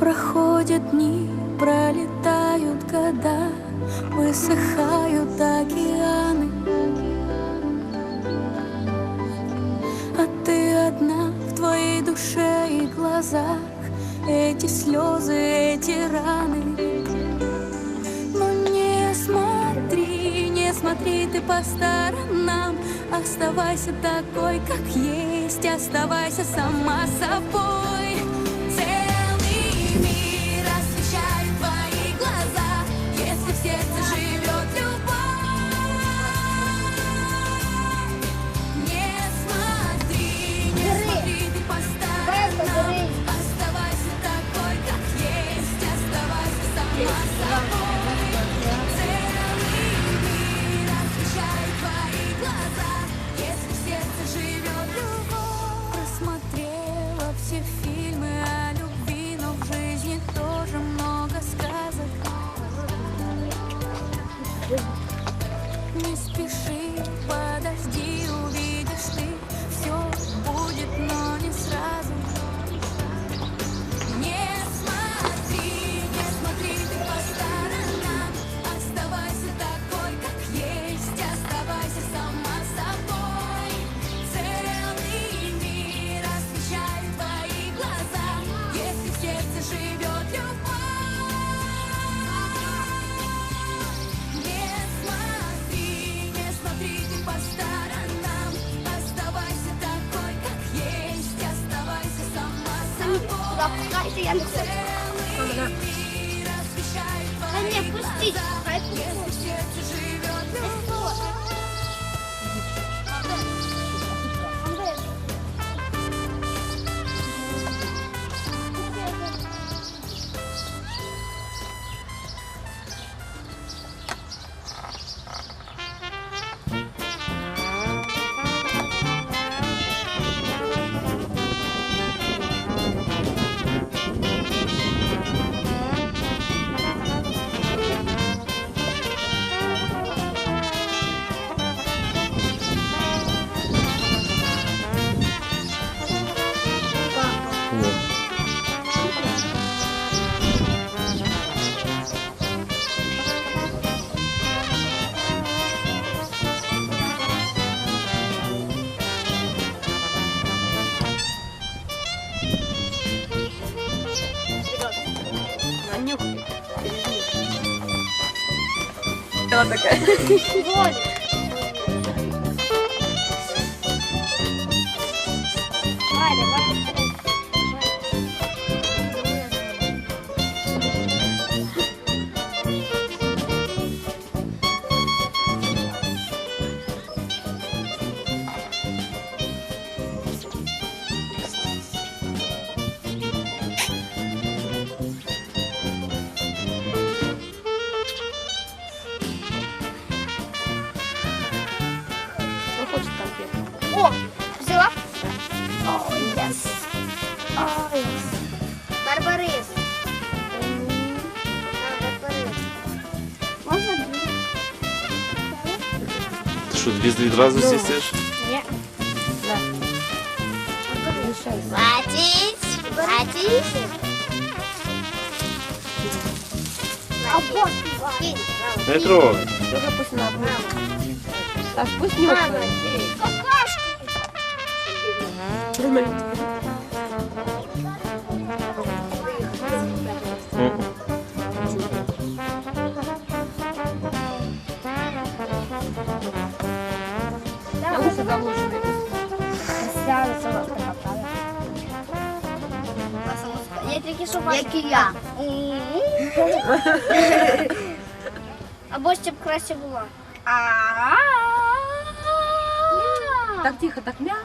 проходят дни, пролетают года, высыхают океаны, а ты одна в твоей душе и глазах. Эти слезы, эти раны. Но не смотри, не смотри ты по сторонам. Оставайся такой, как есть, оставайся сама собой. Целый мир освещает твои глаза, если в сердце живет любовь. Не смотри ты по сторонам. Оставайся такой, как есть, оставайся сама собой. Целый мир освещает твои глаза, если в сердце живет любовь. Просмотрела все фильмы о любви, но в жизни тоже много сказок. Не спеши, подожди, увидишь ты, все будет, но не сразу. Не смотри ты по сторонам. Оставайся такой, как есть, оставайся сама собой. Целый мир освещает твои глаза, если в сердце живет любовь. Не смотри ты по сторонам. Оставайся такой, как есть, оставайся сама собой. Целый мир освещает твои глаза, если в сердце живет любовь. Она такая. Хочет конфету. О, взяла? О, yes. О, yes. Барбарис. Барбарис. Можно? Ты что, без відразу сістиш? Нет. Да. Хватить. Хватить. А вот, кинь. Не трогай. Только пусть на Саш, пусть не Мама, какашки. Я лучше заложенный. Я тільки що як і я. Або ще б краще було. Так тихо, так мяу.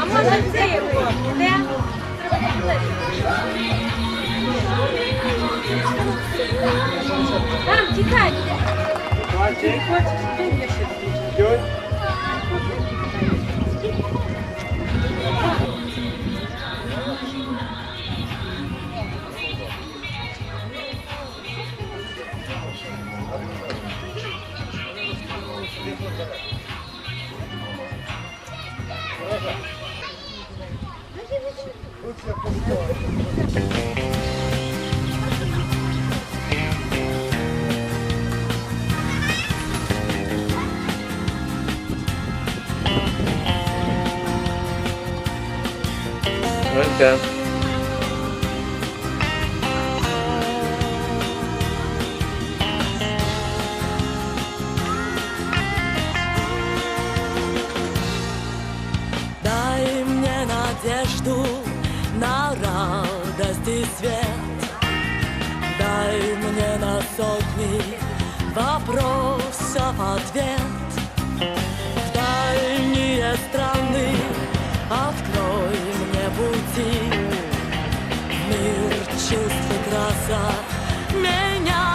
А може це його? Де? Там, тікай. Пока. Дай мне надежду на радость и свет. Дай мне на сотни вопросов ответ. В дальние страны открой мне пути. Мир чувств и красок меня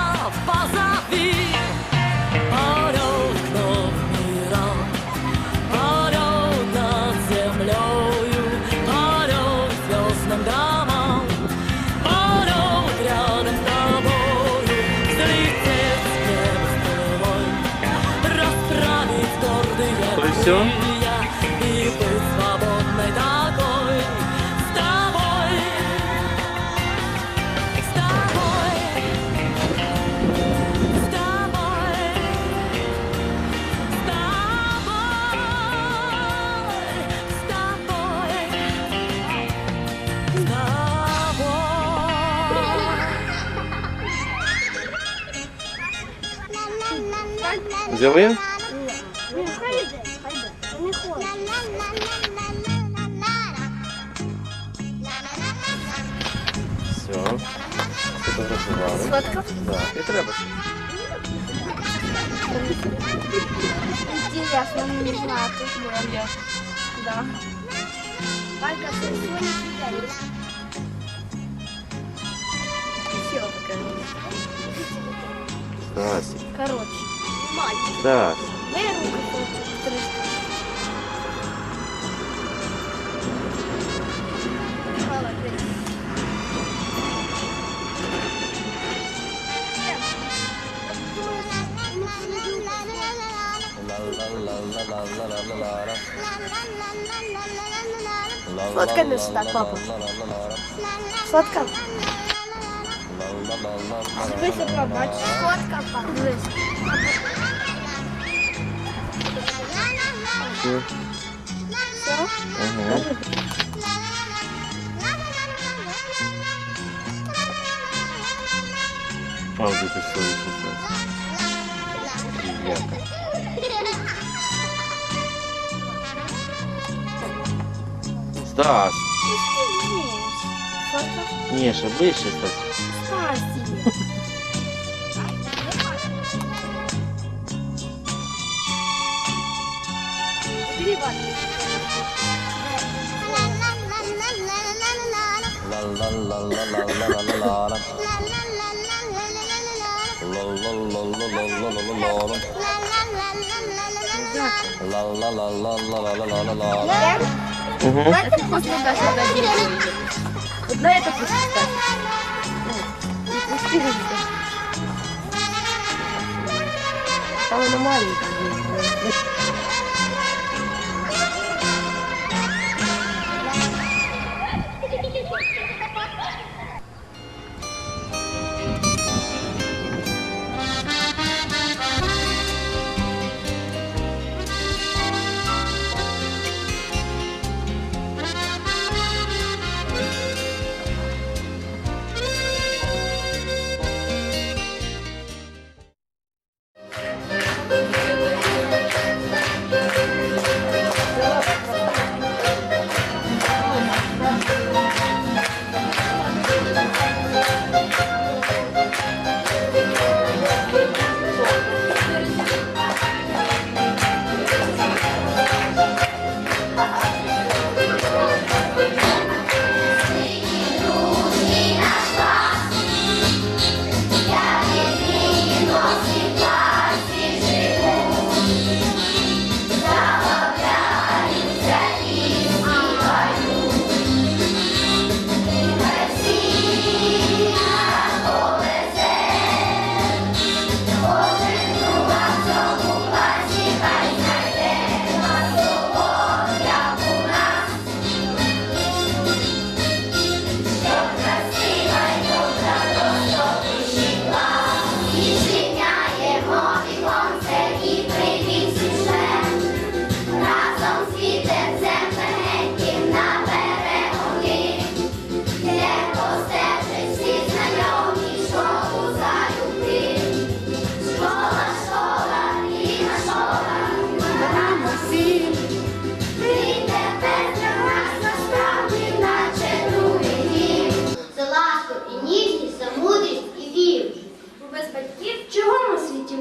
позови. Полет к новым мирам, полет над землею, полет к звездным домам, полет рядом с тобою, взлететь с неба с головой, расправить гордые То есть всё? крылья и быть свободной такой. С тобой, с тобой, с тобой, с тобой, с тобой. Взяли? Все. Сфотографували. Сфоткав? Да. І треба. Интересно, не знаю. Да. Валька, ты сегодня сидишь? Красиво такая. Стась. Короче. Стась. Дай руку. Сфоткай нас так, папа. Сфоткав? Дивися, побач. Фотка, папа. Все. Ага. А, вот это все приятно. Стас! Не, ще ближче, Стас. Угу. Это просто даже дадим. Вот на это пусть ставь. Не пусти же. Там она маленькая.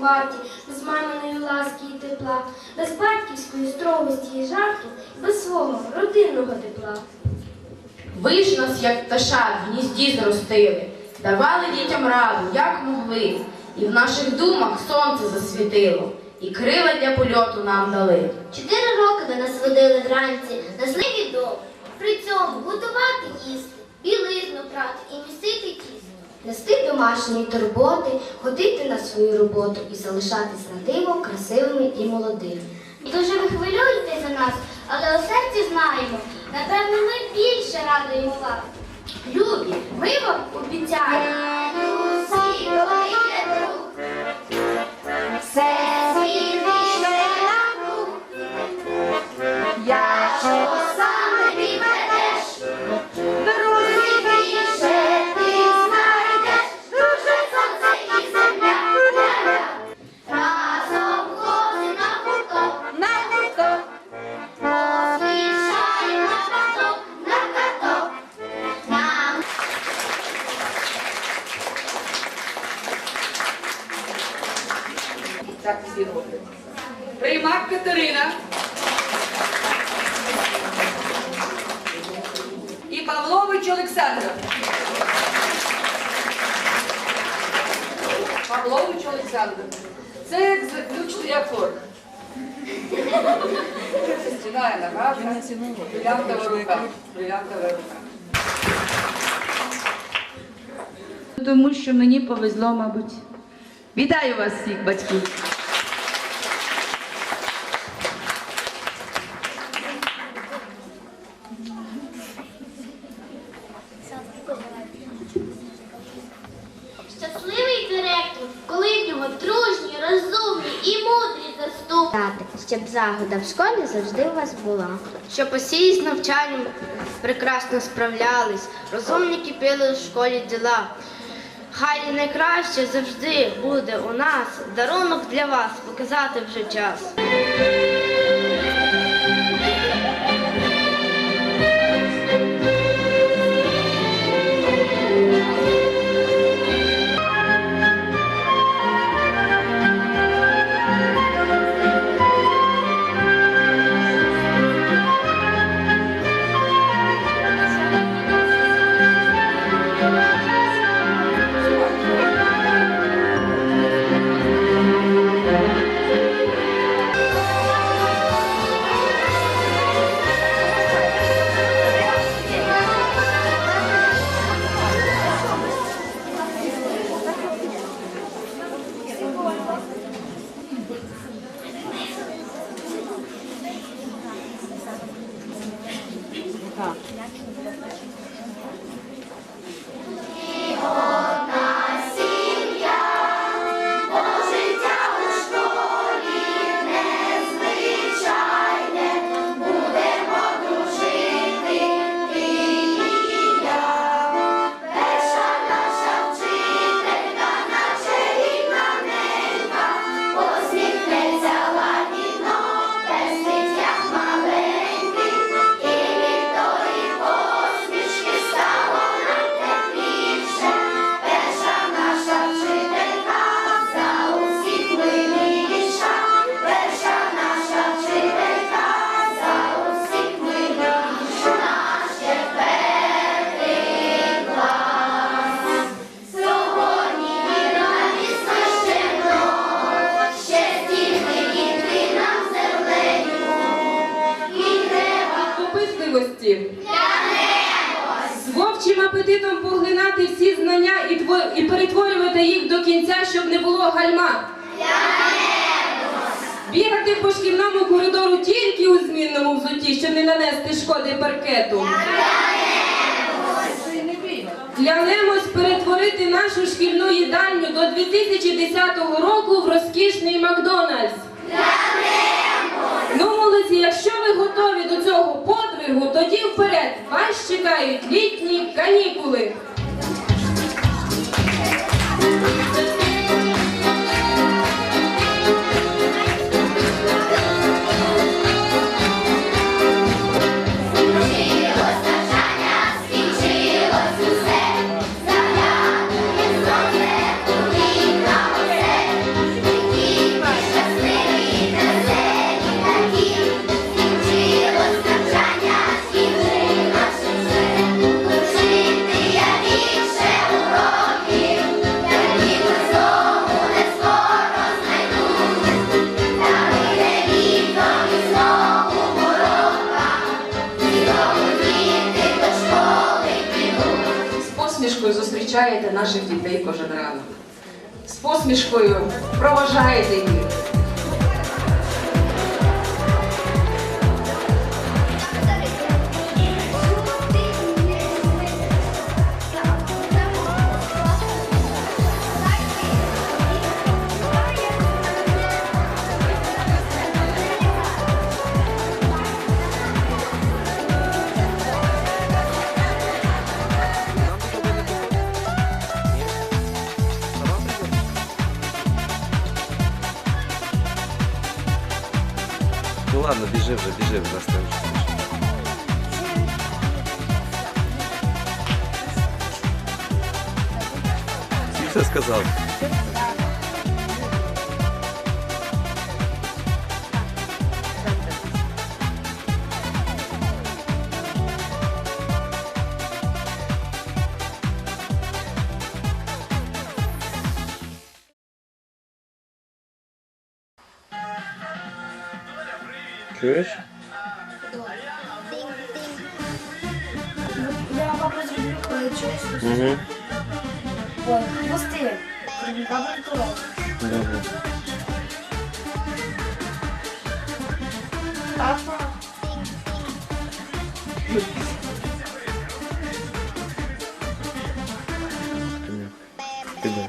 варті, без маминої ласки і тепла, без батьківської строгості і жарту, без свого родинного тепла. Ви ж нас, як пташат, в гнізді зростили, давали дітям раду, як могли, і в наших думах сонце засвітило, і крила для польоту нам дали. 4 роки ви нас водили вранці на сливі дом. При цьому готувати їсти, білизну прати і місити тісто. Нести домашні турботи, ходити на свою роботу і залишатись на диво красивими і молодими. Дуже ви хвилюєтесь за нас, але у серці знаємо, напевно, ми більше радуємо вас. Любі, ми вам обіцяємо. Все якщо саме відведеш, друзі більше ти знайдеш, друже сонце і земля, разом ходи на гурток, поспішаємо на каток, нам. Так всі роблять. Приймак Катерина. І Павлович Олександр. Павлович Олександр. Це як заключний акорд. Стіна нога, брилянтова рука. Брилянтова рука. Тому що мені повезло, мабуть. Вітаю вас всіх, батьки! Щасливий директор, коли в нього дружні, розумні і мудрі заступники. Щоб загода в школі завжди у вас була. Щоб усі з навчанням прекрасно справлялись, розумні кипіли в школі діла. Хай найкраще завжди буде у нас, дарунок для вас показати вже час. З вовчим апетитом поглинати всі знання і перетворювати їх до кінця, щоб не було гальма. Бігати по шкільному коридору тільки у змінному взутті, щоб не нанести шкоди паркету. Клянемось перетворити нашу шкільну їдальню до 2010 року в розкішний Макдональдс. Ну, молодці, якщо ви готові до цього подвигу, тоді вперед, вас чекають літні канікули. Заглядує сонце у вікна оце, зустрічаєте наших дітей кожен ранок. З посмішкою проважаєте їх. Ну ладно, біжи вже нас там. Всі все сказав. Чуєш? Я папа зроблю, коли чуєш. Угу. Ой, пусти. Папа відкривав. Добре. Папа. Піде.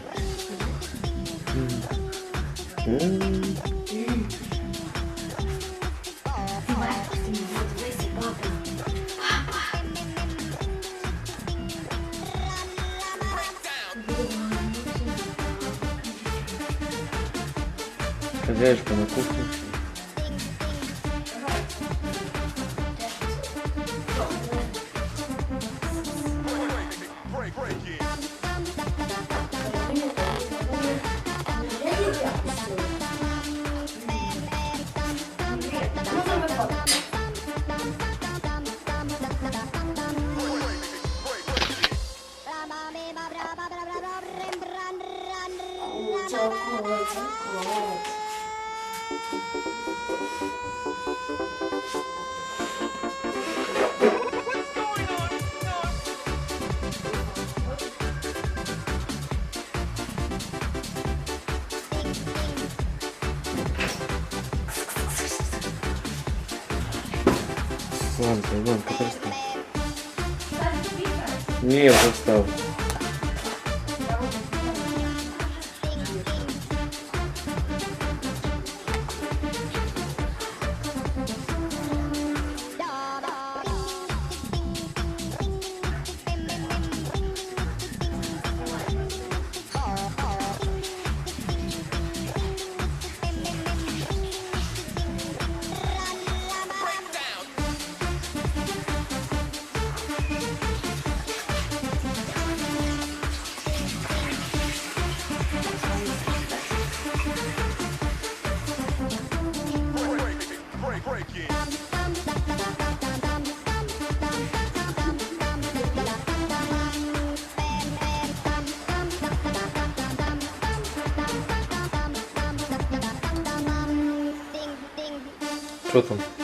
Хозяюшка на кухне. Иванка, перестань. Не, уже встал. Что там?